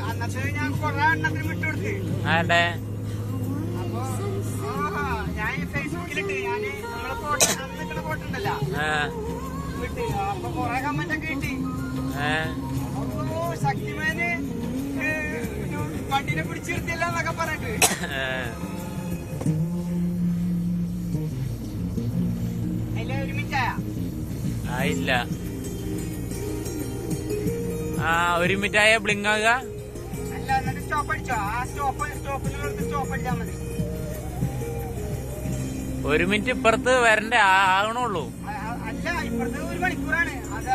അന്നത്തെ ഞാൻ കൊറേ എണ്ണത്തിന് വിട്ടുകൊടുത്ത്. അതെ. അപ്പൊ ഞാൻ ഫേസ്ബുക്കിലിട്ട് ഞാന് നമ്മളെ ഫോട്ടോ അന്നിട്ടുള്ള ഫോട്ടോ ഉണ്ടല്ലോ വിട്ട്. അപ്പൊ കൊറേ കമന്റ് ഒക്കെ കിട്ടി. അപ്പൊ ശക്തിമാന് വണ്ടിനെ പിടിച്ചിരുത്തില്ല എന്നൊക്കെ പറഞ്ഞിട്ട്. അതില് 1 മിനിറ്റ് ആയില്ല. 1 മിനിറ്റ് ആയ ബ്ലിങ് ആകുക. അല്ല, എന്നിട്ട് സ്റ്റോപ്പ് അടിച്ചോ. ആ സ്റ്റോപ്പിൽ സ്റ്റോപ്പ് അടിച്ചാൽ മതി. 1 മിനിറ്റ് ഇപ്പുറത്ത് വരണ്ടേ ആകണുള്ളൂ. അല്ല, ഇപ്പുറത്ത് 1 മണിക്കൂറാണ് അത്.